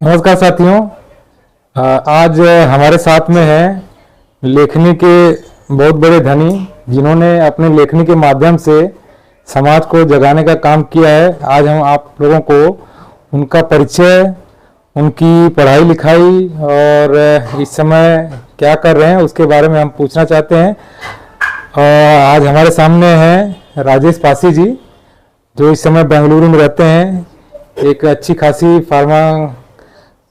नमस्कार साथियों। आज हमारे साथ में है लेखनी के बहुत बड़े धनी, जिन्होंने अपने लेखनी के माध्यम से समाज को जगाने का काम किया है। आज हम आप लोगों को उनका परिचय, उनकी पढ़ाई लिखाई और इस समय क्या कर रहे हैं उसके बारे में हम पूछना चाहते हैं। आज हमारे सामने हैं राजेश पासी जी, जो इस समय बेंगलुरु में रहते हैं। एक अच्छी खासी फार्मा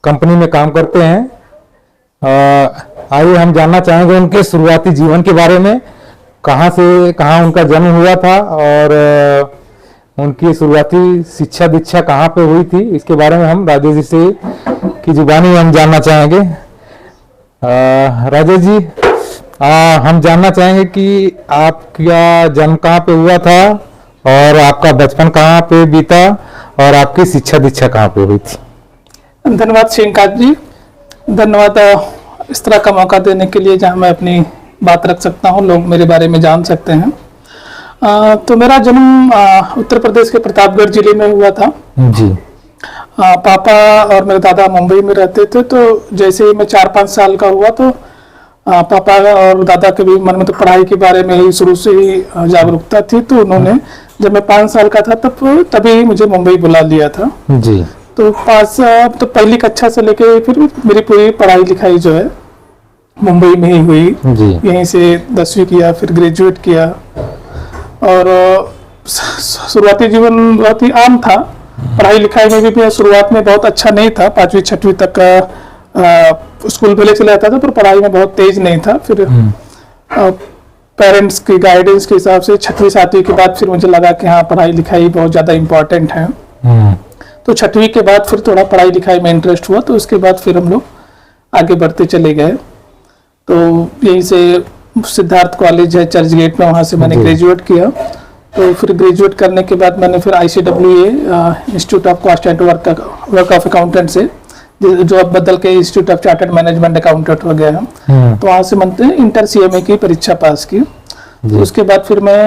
कंपनी में काम करते हैं। आइए हम जानना चाहेंगे उनके शुरुआती जीवन के बारे में, कहाँ से कहाँ उनका जन्म हुआ था और उनकी शुरुआती शिक्षा दीक्षा कहाँ पे हुई थी। इसके बारे में हम राजेश जी से की जुबानी हम जानना चाहेंगे। राजेश जी, हम जानना चाहेंगे कि आपका जन्म कहाँ पे हुआ था और आपका बचपन कहाँ पे बीता और आपकी शिक्षा दीक्षा कहाँ पे हुई थी। धन्यवाद श्रीकांत जी, धन्यवाद इस तरह का मौका देने के लिए जहां मैं अपनी बात रख सकता हूं, लोग मेरे बारे में जान सकते हैं। तो मेरा जन्म उत्तर प्रदेश के प्रतापगढ़ जिले में हुआ था जी। पापा और मेरे दादा मुंबई में रहते थे। तो जैसे ही मैं 4-5 साल का हुआ तो पापा और दादा के भी मन में तो पढ़ाई के बारे में ही शुरू से ही जागरूकता थी। तो उन्होंने जब मैं 5 साल का था तभी मुझे मुंबई बुला लिया था जी। तो पहली कक्षा से लेके फिर मेरी पूरी पढ़ाई लिखाई जो है मुंबई में ही हुई जी। यहीं से 10वीं किया, फिर ग्रेजुएट किया। और शुरुआती जीवन बहुत ही आम था। पढ़ाई लिखाई में भी शुरुआत में बहुत अच्छा नहीं था। 5वीं 6वीं तक का स्कूल पहले चला जाता था, पर पढ़ाई में बहुत तेज नहीं था। फिर पेरेंट्स की गाइडेंस के हिसाब से 6वीं 7वीं के बाद फिर मुझे लगा कि हाँ, पढ़ाई लिखाई बहुत ज़्यादा इम्पोर्टेंट है। तो 6वीं के बाद फिर थोड़ा पढ़ाई लिखाई में इंटरेस्ट हुआ। तो उसके बाद फिर हम लोग आगे बढ़ते चले गए। तो यहीं से सिद्धार्थ कॉलेज है चर्च गेट में, वहाँ से मैंने ग्रेजुएट किया। तो फिर ग्रेजुएट करने के बाद मैंने फिर ICWA institute of cost and work of accountant से, जो अब बदल के institute of chartered management accountant हो गया है, तो वहाँ से मैंने इंटर CMA की परीक्षा पास की। तो उसके बाद फिर मैं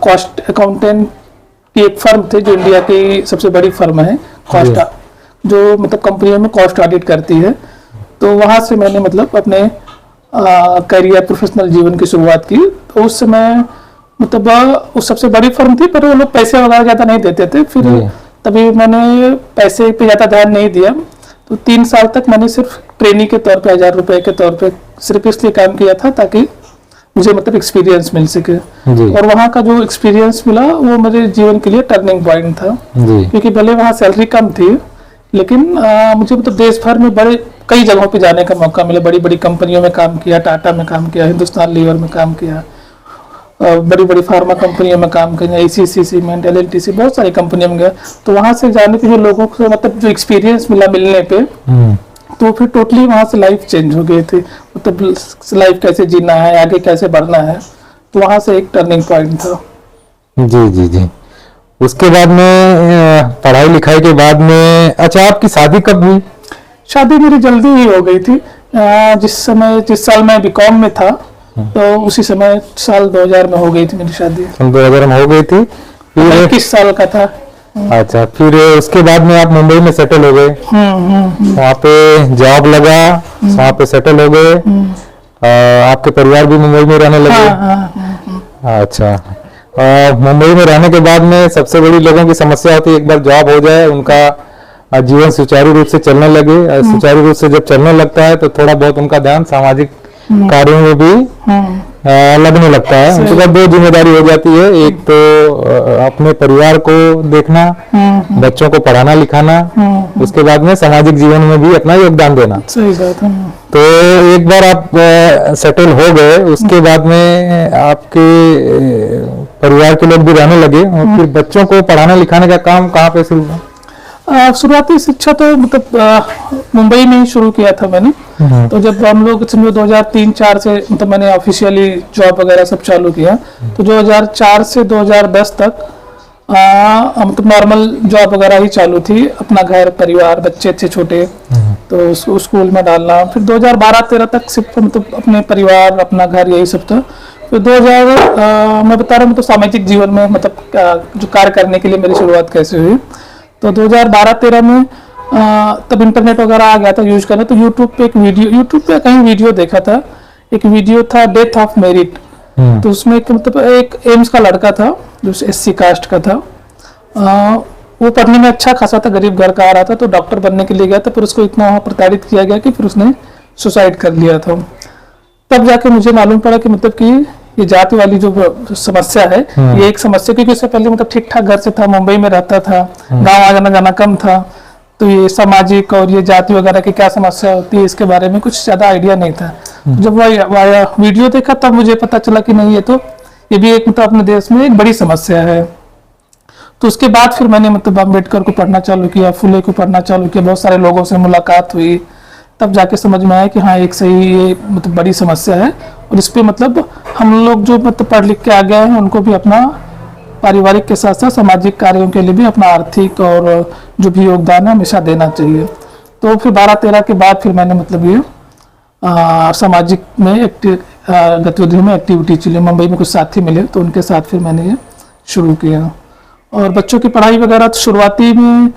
कॉस्ट अकाउंटेंट की एक फर्म थी जो इंडिया की सबसे बड़ी फर्म है, कॉस्ट, जो मतलब कंपनियों में कॉस्ट ऑडिट करती है। तो वहाँ से मैंने मतलब अपने करियर प्रोफेशनल जीवन की शुरुआत की। तो उस समय मतलब उस सबसे बड़ी फर्म थी, पर वो लोग पैसे वगैरह ज़्यादा नहीं देते थे। फिर तभी मैंने पैसे पे ज़्यादा ध्यान नहीं दिया। तो 3 साल तक मैंने सिर्फ ट्रेनिंग के तौर पे 1000 रुपए के तौर पे सिर्फ इसलिए काम किया था ताकि मुझे मतलब एक्सपीरियंस मिल सके। और वहाँ का जो एक्सपीरियंस मिला वो मेरे जीवन के लिए टर्निंग पॉइंट था। क्योंकि भले वहाँ सैलरी कम थी, लेकिन मुझे मतलब देश भर में कई जगहों पे जाने का मौका मिला। बड़ी बड़ी कंपनियों में काम किया, टाटा में काम किया, हिंदुस्तान लीवर में काम किया, बड़ी बड़ी फार्मा कंपनियों में काम किया, ACC सीमेंट, LLTC, बहुत सारी कंपनियों में गया। तो वहाँ से जाने के जो लोगों को मतलब जो एक्सपीरियंस मिला मिलने पे, तो फिर टोटली वहाँ से लाइफ चेंज हो गई थी। मतलब लाइफ कैसे जीना है, आगे कैसे बढ़ना है, तो वहाँ से एक टर्निंग पॉइंट था जी जी जी। उसके बाद में पढ़ाई लिखाई के बाद में, अच्छा, आपकी शादी कब हुई? शादी मेरी जल्दी ही हो गई थी। जिस साल मैं BCom में था, तो उसी समय साल 2000 में हो गई थी मेरी शादी। 2000 में हो गई थी। फिर 21 साल का था। अच्छा, फिर उसके बाद में आप मुंबई में सेटल हो गए। वहाँ पे जॉब लगा, वहाँ पे सेटल हो गए। आपके परिवार भी मुंबई में रहने लगे। अच्छा, मुंबई में रहने के बाद में सबसे बड़ी लोगों की समस्या होती है, एक बार जॉब हो जाए उनका जीवन सुचारू रूप से चलने लगे। सुचारू रूप से जब चलने लगता है तो थोड़ा बहुत उनका ध्यान सामाजिक कार्यों में भी लगने लगता है। उनके बाद 2 जिम्मेदारी हो जाती है, एक तो अपने परिवार को देखना, बच्चों को पढ़ाना लिखाना, उसके बाद में सामाजिक जीवन में भी अपना योगदान देना। सही बात है। तो एक बार आप सेटल हो गए, उसके बाद में आपके परिवार के लोग भी रहने लगे और फिर बच्चों को पढ़ाने लिखाने का काम कहाँ पे शुरू हुआ? शुरुआती शिक्षा तो मतलब मुंबई में ही शुरू किया था मैंने। तो जब हम लोग 2003-4 से मतलब मैंने ऑफिशियली जॉब वगैरह सब चालू किया। तो 2004 से 2010 तक मतलब नॉर्मल जॉब वगैरह ही चालू थी। अपना घर परिवार, बच्चे अच्छे छोटे, तो स्कूल में डालना। फिर 2012-13 तक सिर्फ मतलब अपने परिवार, अपना घर, यही सब था। फिर 2000 मैं बता रहा हूँ तो सामाजिक जीवन में मतलब जो कार्य करने के लिए मेरी शुरुआत कैसे हुई। तो 2012-13 में तब इंटरनेट वगैरह आ गया था यूज करना, तो यूट्यूब पे कहीं वीडियो देखा था। एक वीडियो था डेथ ऑफ मेरिट, तो उसमें मतलब एक एम्स का लड़का था जो SC कास्ट का था। वो पढ़ने में अच्छा खासा था, गरीब घर का आ रहा था, तो डॉक्टर बनने के लिए गया था, फिर उसको इतना वहाँ प्रताड़ित किया गया कि फिर उसने सुसाइड कर लिया था। तब जाके मुझे मालूम पड़ा कि मतलब कि ये जाति वाली जो समस्या है ये एक समस्या, क्योंकि उससे पहले मतलब ठीक ठाक घर से था, मुंबई में रहता था, गाँव आ जाना जाना कम था, तो ये सामाजिक और ये जाति वगैरह की क्या समस्या होती है इसके बारे में कुछ ज्यादा आइडिया नहीं था। जब वह वीडियो देखा तब मुझे पता चला कि नहीं ये भी एक मतलब अपने देश में एक बड़ी समस्या है। तो उसके बाद फिर मैंने मतलब अम्बेडकर को पढ़ना चालू किया, फुले को पढ़ना चालू किया, बहुत सारे लोगों से मुलाकात हुई, तब जाके समझ में आया कि हाँ एक सही ये मतलब बड़ी समस्या है, और इस पे मतलब हम लोग जो मतलब पढ़ लिख के आ गए हैं उनको भी अपना पारिवारिक के साथ साथ सामाजिक कार्यों के लिए भी अपना आर्थिक और जो भी योगदान है हमेशा देना चाहिए। तो फिर 12-13 के बाद फिर मैंने मतलब ये सामाजिक में गतिविधियों में एक्टिविटी चली, मुंबई में कुछ साथी मिले तो उनके साथ फिर मैंने ये शुरू किया। और बच्चों की पढ़ाई वगैरह तो शुरुआती में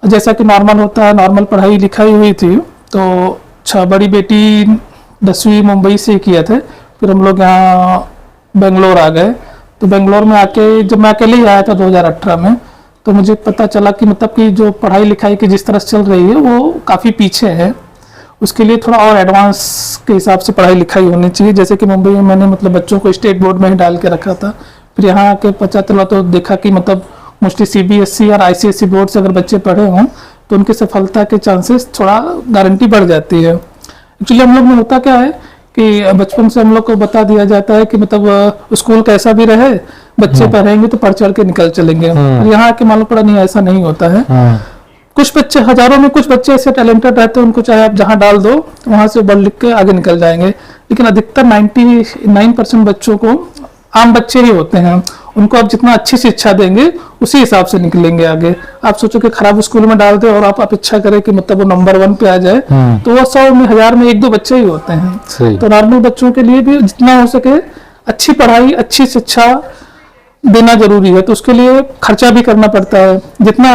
जैसा कि नॉर्मल होता है, नॉर्मल पढ़ाई लिखाई हुई थी। तो बड़ी बेटी 10वीं मुंबई से किए थे, फिर हम लोग यहाँ बेंगलोर आ गए। तो बेंगलोर में आके जब मैं अकेले ही आया था 2018 में, तो मुझे पता चला कि मतलब कि जो पढ़ाई लिखाई की जिस तरह से चल रही है वो काफ़ी पीछे है। उसके लिए थोड़ा और एडवांस के हिसाब से पढ़ाई लिखाई होनी चाहिए। जैसे कि मुंबई में मैंने मतलब बच्चों को स्टेट बोर्ड में ही डाल के रखा था, फिर यहाँ आके पता चला तो देखा कि मतलब मोस्टली CBSE और ICSE बोर्ड से अगर बच्चे पढ़े हों तो उनकी सफलता के चांसेस थोड़ा गारंटी बढ़ जाती है। एक्चुअली हम लोग में होता क्या है कि बचपन से हम लोग को बता दिया जाता है कि मतलब स्कूल कैसा भी रहे बच्चे पढ़ेंगे तो पढ़ चढ़ के निकल चलेंगे। यहाँ आके मालूम पड़ा नहीं, ऐसा नहीं होता है। कुछ बच्चे, हजारों में कुछ बच्चे ऐसे टैलेंटेड रहते हैं, उनको चाहे आप जहाँ डाल दो वहां से बढ़ लिख के आगे निकल जाएंगे। लेकिन अधिकतर 99% बच्चों को, आम बच्चे ही होते हैं, उनको आप जितना अच्छी शिक्षा देंगे उसी हिसाब से निकलेंगे आगे। आप सोचो कि खराब स्कूल में डाल दे और आप इच्छा करें कि मतलब वो नंबर 1 पे आ जाए, तो वो 100 में 1000 में 1-2 बच्चे ही होते हैं। तो नॉर्मल बच्चों के लिए भी जितना हो सके अच्छी पढ़ाई, अच्छी शिक्षा देना जरूरी है। तो उसके लिए खर्चा भी करना पड़ता है। जितना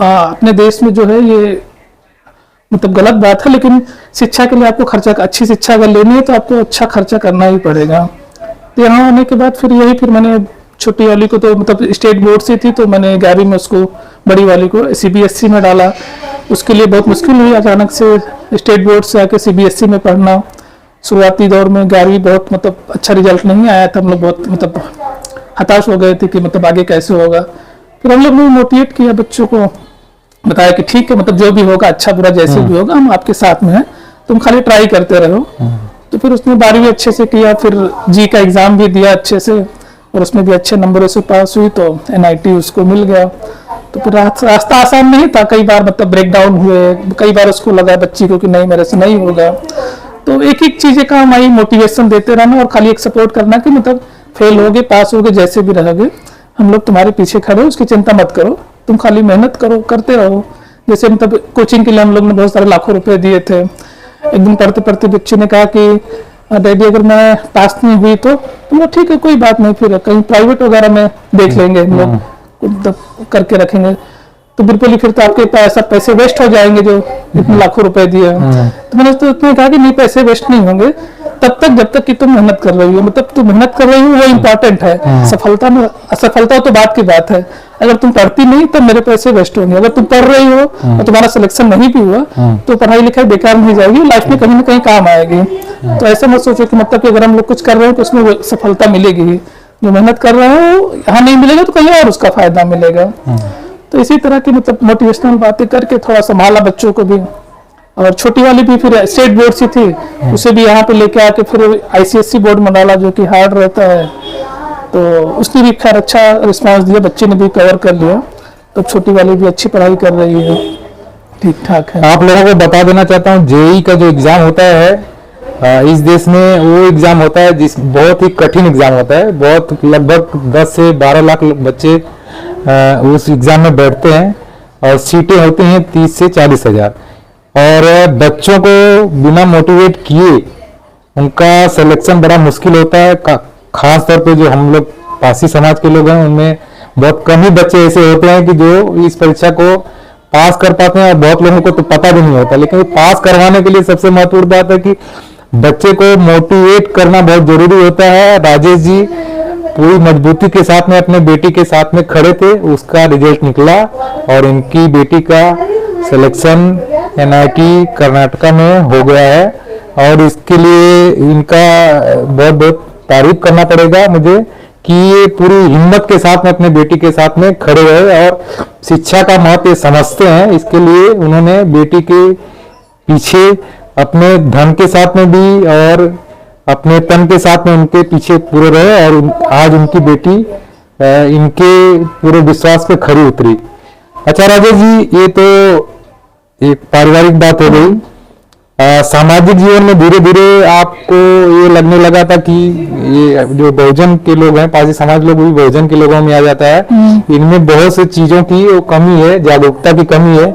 अपने देश में जो है ये मतलब गलत बात है, लेकिन शिक्षा के लिए आपको खर्चा, अच्छी शिक्षा अगर लेनी है तो आपको अच्छा खर्चा करना ही पड़ेगा। तो यहाँ आने के बाद फिर मैंने छोटी वाली को तो मतलब स्टेट बोर्ड से थी, तो मैंने 11वीं में उसको, बड़ी वाली को CBSE में डाला। उसके लिए बहुत मुश्किल हुई, अचानक से स्टेट बोर्ड से आके CBSE में पढ़ना। शुरुआती दौर में 11वीं बहुत मतलब अच्छा रिजल्ट नहीं आया था, हम लोग बहुत मतलब हताश हो गए थे कि मतलब आगे कैसे होगा। फिर हम लोग ने मोटिवेट किया बच्चों को, बताया कि ठीक है मतलब जो भी होगा, अच्छा बुरा जैसे भी होगा, हम आपके साथ में हैं, तुम खाली ट्राई करते रहो। तो फिर उसने 12वीं अच्छे से किया, फिर जी का एग्जाम भी दिया अच्छे से, और उसमें भी अच्छे नंबरों से पास हुई, तो NIT उसको मिल गया। तो फिर रास्ता आसान नहीं था, कई बार मतलब ब्रेक डाउन हुए, कई बार उसको लगा बच्ची को कि नहीं मेरे से नहीं होगा। तो एक एक चीजें काम आई, मोटिवेशन देते रहना और खाली एक सपोर्ट करना कि मतलब फेल होगे पास होगे जैसे भी रहोगे, हम लोग तुम्हारे पीछे खड़े हो, उसकी चिंता मत करो, तुम खाली मेहनत करो, करते रहो। जैसे मतलब कोचिंग के लिए हम लोग ने बहुत सारे लाखों रुपए दिए थे। एक दिन पढ़ते पढ़ते बच्चे ने कहा कि डैडी अगर मैं पास नहीं हुई तो बोला ठीक है कोई बात नहीं, फिर कहीं प्राइवेट वगैरह में देख लेंगे, हम लोग मतलब करके रखेंगे। तो बिल्कुल ही फिर तो आपके पैसे वेस्ट हो जाएंगे जो इतने लाखों रुपए दिए। तो मैंने तो इतने कहा कि नहीं, पैसे वेस्ट नहीं होंगे तब तक जब तक कि तुम मेहनत कर रही हो, मतलब तुम मेहनत कर रही हो वो इम्पोर्टेंट है। सफलता में असफलता तो बात की बात है, अगर तुम पढ़ती नहीं तो मेरे पैसे वेस्ट होंगे। अगर तुम पढ़ रही हो और तुम्हारा सिलेक्शन नहीं भी हुआ तो पढ़ाई लिखाई बेकार नहीं जाएगी, लाइफ में कहीं ना कहीं काम आएगी। तो ऐसा मत सोचो कि मतलब कि अगर हम लोग कुछ कर रहे हैं तो उसमें सफलता मिलेगी, जो मेहनत कर रहे हो यहाँ नहीं मिलेगा तो कहीं और उसका फायदा मिलेगा। तो इसी तरह की मतलब मोटिवेशनल बातें करके थोड़ा संभाला बच्चों को भी। और छोटी वाली भी फिर स्टेट बोर्ड से थी, उसे भी यहाँ पे लेके आके फिर ICSE बोर्ड में डाला जो कि हार्ड रहता है। तो उसने भी खैर अच्छा रिस्पांस दिया, बच्चे ने भी कवर कर लिया, तो छोटी वाली भी अच्छी पढ़ाई कर रही है, ठीक ठाक है। आप लोगों को बता देना चाहता हूँ, JEE का जो एग्जाम होता है इस देश में, वो एग्जाम होता है जिस बहुत ही कठिन एग्जाम होता है। बहुत लगभग 10 से 12 लाख बच्चे उस एग्जाम में बैठते हैं और सीटें होती हैं 30 से 40 हजार। और बच्चों को बिना मोटिवेट किए उनका सिलेक्शन बड़ा मुश्किल होता है। खास तौर पे जो हम लोग पासी समाज के लोग हैं उनमें बहुत कम ही बच्चे ऐसे होते हैं कि जो इस परीक्षा को पास कर पाते हैं और बहुत लोगों को तो पता भी नहीं होता। लेकिन पास करवाने के लिए सबसे महत्वपूर्ण बात है कि बच्चे को मोटिवेट करना बहुत जरूरी होता है। राजेश जी पूरी मजबूती के साथ में अपने बेटी के साथ में खड़े थे, उसका रिजल्ट निकला और इनकी बेटी का सिलेक्शन NIT कर्नाटका में हो गया है। और इसके लिए इनका बहुत बहुत तारीफ करना पड़ेगा मुझे कि ये पूरी हिम्मत के साथ में अपने बेटी के साथ में खड़े रहे और शिक्षा का महत्व समझते हैं। इसके लिए उन्होंने बेटी के पीछे अपने धन के साथ में भी और अपने तन के साथ में उनके पीछे पूरे रहे और आज उनकी बेटी इनके पूरे विश्वास पे खरी उतरी। अच्छा राजेश जी, ये तो एक पारिवारिक बात हो गई। सामाजिक जीवन में धीरे धीरे आपको ये लगने लगा था कि ये जो बहुजन के लोग हैं, पारसी समाज लोग भी बहुजन के लोगों में आ जाता है, इनमें बहुत सी चीजों की वो कमी है, जागरूकता की कमी है।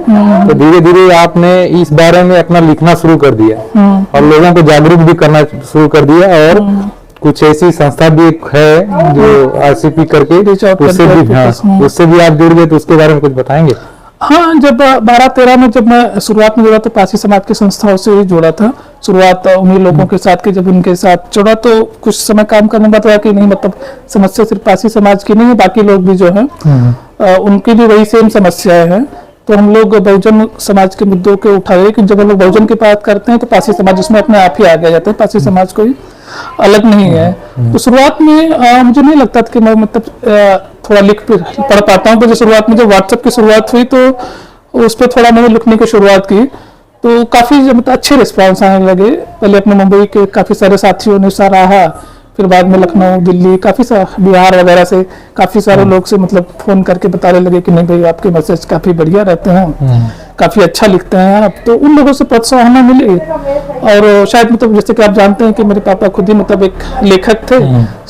तो धीरे धीरे आपने इस बारे में अपना लिखना शुरू कर दिया और लोगों को जागरूक भी करना शुरू कर दिया। और कुछ ऐसी संस्था भी है जो RCP करके उससे भी आप जुड़ गए, तो उसके बारे में कुछ बताएंगे? हाँ, जब 12-13 में जब मैं शुरुआत में जुड़ा तो पारसी समाज की संस्थाओं से ही जुड़ा था। शुरुआत उन्हीं लोगों के साथ के जब उनके साथ जुड़ा तो कुछ समय काम करने के बाद हुआ कि नहीं, मतलब समस्या सिर्फ पारसी समाज की नहीं है, बाकी लोग भी जो है उनकी भी वही सेम समस्याएं हैं। तो हम लोग बहुजन समाज के मुद्दों के उठाए कि जब हम लोग बहुजन की बात करते हैं तो पारसी समाज उसमें अपने आप ही आ गया जाता है, पारसी समाज कोई अलग नहीं है। तो शुरुआत में मुझे नहीं लगता था कि मैं मतलब थोड़ा लिख पढ़ पाता हूँ। तो शुरुआत में जब व्हाट्सएप की शुरुआत हुई तो उस पर थोड़ा मैंने लिखने की शुरुआत की तो काफी मतलब अच्छे रिस्पॉन्स आने लगे। पहले अपने मुंबई के काफी सारे साथियों ने सराहा, फिर बाद में लखनऊ, दिल्ली, काफी बिहार वगैरह से काफी सारे लोग से मतलब फोन करके बताने लगे कि नहीं भाई आपके मैसेज काफी बढ़िया रहते हैं, काफी अच्छा लिखते हैं आप। तो उन लोगों से प्रोत्साहन मिले और शायद मतलब जैसे कि आप जानते हैं कि मेरे पापा खुद ही मतलब एक लेखक थे,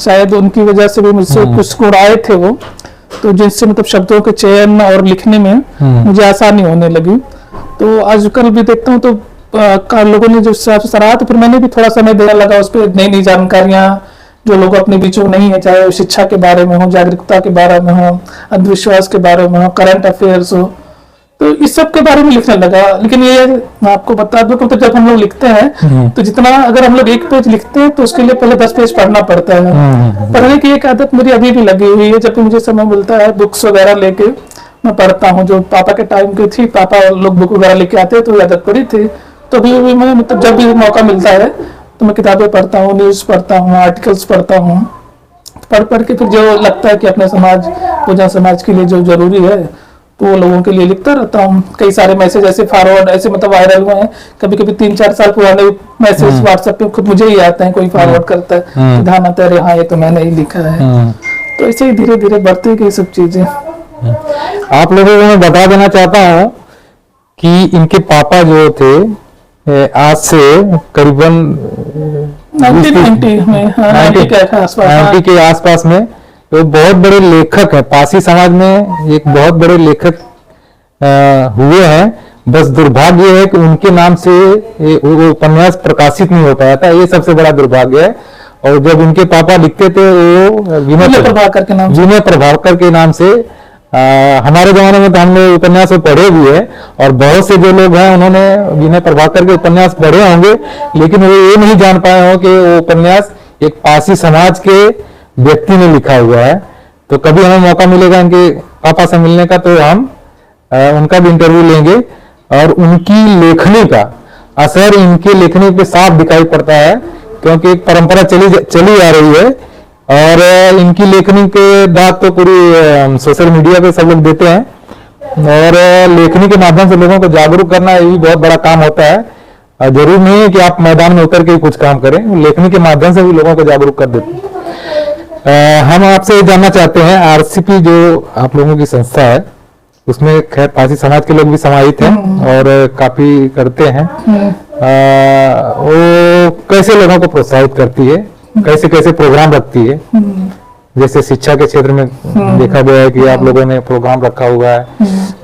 शायद उनकी वजह से भी मुझसे कुछ गुण आए थे वो, तो जिनसे मतलब शब्दों के चयन और लिखने में मुझे आसानी होने लगी। तो आजकल भी देखता हूँ तो लोगों ने जो सराहा, तो फिर मैंने भी थोड़ा समय देने लगा उस पर, नई नई जानकारियां जो लोग अपने बीचों नहीं है, चाहे शिक्षा के बारे में हो, जागरूकता के बारे में हो, अंधविश्वास के बारे में हो, करंट अफेयर्स हो, तो इस सब के बारे में लिखने लगा। लेकिन ये मैं आपको बता दूं कि तो जब हम लोग लिखते हैं तो जितना अगर हम लोग 1 पेज लिखते हैं तो उसके लिए पहले 10 पेज पढ़ना पड़ता है। पढ़ने की एक आदत मेरी अभी भी लगी हुई है। जब भी मुझे समय मिलता है बुक्स वगैरह लेके मैं पढ़ता हूँ। जो पापा के टाइम की थी, पापा लोग बुक वगैरह लेके आते तो आदत पड़ी थी। तो अभी भी मैं मतलब जब भी मौका मिलता है तो मैं किताबें पढ़ता हूँ, न्यूज पढ़ता हूँ, आर्टिकल्स पढ़ता हूँ। पढ़ के फिर जो लगता है कि अपने समाज, पूजा समाज के लिए जो जरूरी है तो वो लोगों के लिए लिखता रहता हूँ। कई सारे मैसेज ऐसे फॉरवर्ड ऐसे मतलब वायरल हुए हैं, कभी कभी 3-4 साल पुराने मैसेज व्हाट्सएप पे खुद मुझे ही आते हैं, कोई फॉरवर्ड करता है, ध्यान आता है हाँ ये तो मैंने ही लिखा है। तो ऐसे ही धीरे धीरे बढ़ती गई सब चीजें। आप लोगों को मैं बता देना चाहता हूँ कि इनके पापा जो थे आज से करीबन 90 के आसपास में तो बहुत बड़े लेखक है, पारसी समाज में एक बहुत बड़े लेखक हुए हैं। बस दुर्भाग्य है कि उनके नाम से वो उपन्यास प्रकाशित नहीं हो पाया था, ये सबसे बड़ा दुर्भाग्य है। और जब इनके पापा लिखते थे वो विनय प्रभाकर के नाम से हमारे जमाने में तो हमने उपन्यास पढ़े भी है और बहुत से जो लोग हैं उन्होंने विनय प्रभाकर के उपन्यास पढ़े होंगे, लेकिन वो ये नहीं जान पाए हो कि वो उपन्यास एक पारसी समाज के व्यक्ति ने लिखा हुआ है। तो कभी हमें मौका मिलेगा इनके पापा से मिलने का तो हम उनका भी इंटरव्यू लेंगे और उनकी लेखनी का असर इनकी लेखनी पे साफ दिखाई पड़ता है, क्योंकि एक परंपरा चली आ रही है और इनकी लेखनी के दाद तो पूरी सोशल मीडिया पे सब लोग देते हैं और लेखनी के माध्यम से लोगों को जागरूक करना ये भी बहुत बड़ा काम होता है। जरूरी नहीं है कि आप मैदान में उतर के कुछ काम करें, लेखनी के माध्यम से भी लोगों को जागरूक कर देते हैं। हम आपसे जानना चाहते हैं RCP जो आप लोगों की संस्था है उसमें खैर पारसी समाज के लोग भी समाहित हैं और काफी करते हैं, वो कैसे लोगों को प्रोत्साहित करती है, कैसे कैसे प्रोग्राम रखती है? जैसे शिक्षा के क्षेत्र में देखा गया है कि आप लोगों ने प्रोग्राम रखा हुआ है,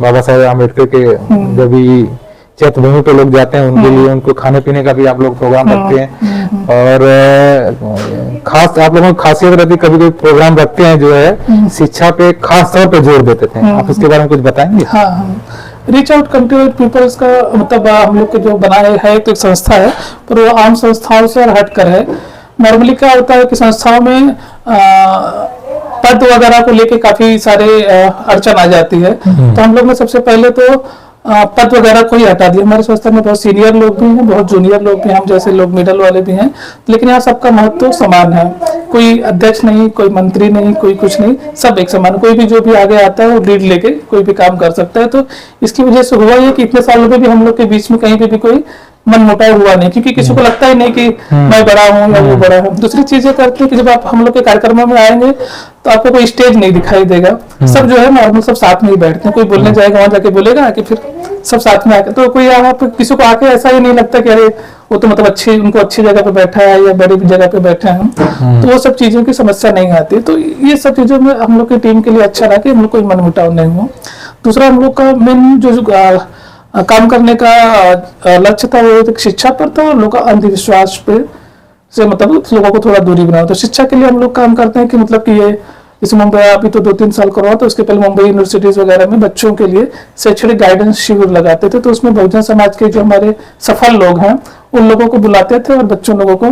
बाबा साहेब आम्बेडकर के जब भी चैत्यभूमि पे लोग जाते हैं उनके लिए उनको खाने पीने का भी आप लोग प्रोग्राम रखते हैं और खास आप लोगों की खासियत रहती है कभी कोई प्रोग्राम रखते हैं जो है शिक्षा पे खास तौर पे जोर देते थे, आप इसके बारे में कुछ बताएंगे? हाँ, रीच आउट कंट्रीब्यूट पीपल्स का मतलब हम लोग के जो बनाए है तो एक संस्था है, पर वो आम संस्थाओं से हट कर है। नॉर्मली क्या होता है कि संस्थाओं में पद वगैरह को लेके काफी सारे अड़चन आ जाती है, तो हम लोग ने सबसे पहले तो पद वगैरह को ही हटा दिया। हमारे संस्था में बहुत सीनियर लोग भी हैं, बहुत जूनियर लोग भी हैं, हम जैसे लोग मिडल वाले भी हैं, लेकिन यहाँ सबका महत्व समान है। कोई अध्यक्ष नहीं, कोई मंत्री नहीं, कोई कुछ नहीं, सब एक समान। कोई भी जो भी आगे आता है वो लीड लेके कोई भी काम कर सकता है। तो इसकी वजह से हुआ ये कि इतने सालों में भी हम लोग के बीच में कहीं पे भी कोई मनमुटाव हुआ नहीं, क्योंकि किसी को लगता ही नहीं कि मैं बड़ा हूँ या वो बड़ा है। दूसरी चीजें करते हैं कि जब आप हम लोग के कार्यक्रमों में आएंगे तो आपको कोई स्टेज नहीं दिखाई देगा, सब जो है नॉर्मल सब साथ में ही बैठते हैं। कोई बोलने जाएगा वहां जाके बोलेगा कि फिर सब साथ में आके, तो कोई यहाँ पे किसी को आके ऐसा ही नहीं लगता कि अरे वो तो मतलब उनको अच्छी जगह पे बैठा है या बड़ी जगह पे बैठे हैं, तो वो सब चीजों की समस्या नहीं आती। तो ये सब चीजों में हम लोग की टीम के लिए अच्छा रहा कि हम लोग कोई मनमुटाव नहीं हुआ। दूसरा हम लोग का मेन जो काम करने का लक्ष्य था वो एक शिक्षा पर था, लोगों का अंधविश्वास पे से मतलब लोगों को थोड़ा दूरी बनाना। तो शिक्षा के लिए हम लोग काम करते हैं कि मतलब कि ये जैसे मुंबई अभी तो 2-3 साल करवा, तो उसके पहले मुंबई यूनिवर्सिटीज वगैरह में बच्चों के लिए शैक्षणिक गाइडेंस शिविर लगाते थे। तो उसमें बहुजन समाज के जो हमारे सफल लोग हैं उन लोगों को बुलाते थे और बच्चों लोगों को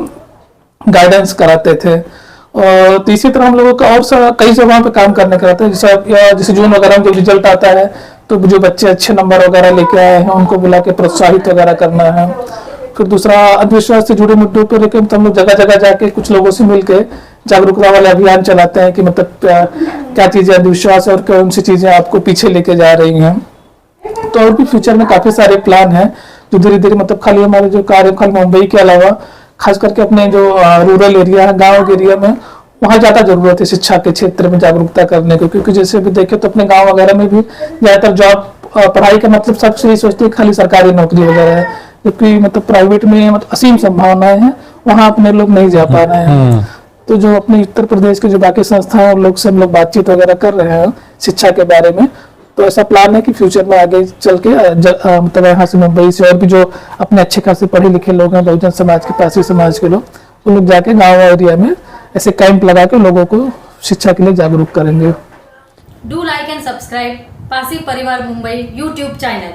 गाइडेंस कराते थे। और तीसरी तरह हम लोगों का और कई जगहों पे काम करने का रहता है, जैसे जून वगैरह में जो रिजल्ट आता है तो जो बच्चे अच्छे नंबर वगैरह लेके आए हैं उनको बुला के प्रोत्साहित वगैरह करना है। फिर दूसरा अंधविश्वास से जुड़े मुद्दों पर लेकिन हम लोग जगह जगह जाके कुछ लोगों से मिलकर जागरूकता वाले अभियान चलाते हैं कि मतलब क्या चीजें अंधविश्वास है और कौन सी चीजें आपको पीछे लेके जा रही हैं। तो और भी फ्यूचर में काफी सारे प्लान हैं जो धीरे धीरे मतलब खाली हमारे जो कार्य खाली मुंबई के अलावा खास करके अपने जो रूरल एरिया है, गाँव के एरिया में, वहाँ ज्यादा जरूरत है शिक्षा के क्षेत्र में जागरूकता करने को। क्योंकि जैसे भी देखे तो अपने गाँव वगैरह में भी ज्यादातर जॉब पढ़ाई का मतलब सबसे सोचते हैं खाली सरकारी नौकरी वगैरह है, जबकि मतलब प्राइवेट में मतलब असीम संभावनाएं हैं, वहाँ अपने लोग नहीं जा पा रहे हैं। तो जो अपने उत्तर प्रदेश के जो बाकी संस्थाएं और लोग से हम लोग बातचीत वगैरह कर रहे हैं शिक्षा के बारे में, तो ऐसा प्लान है कि फ्यूचर में आगे चल के मतलब यहाँ से मुंबई से और भी जो अपने अच्छे खासे पढ़े लिखे लोग हैं, बहुजन समाज के, पारसी समाज के लोग, वो लोग जाके गाँव एरिया में ऐसे कैंप लगा के लोगों को शिक्षा के लिए जागरूक करेंगे। Do like and subscribe Parsi परिवार मुंबई यूट्यूब चैनल।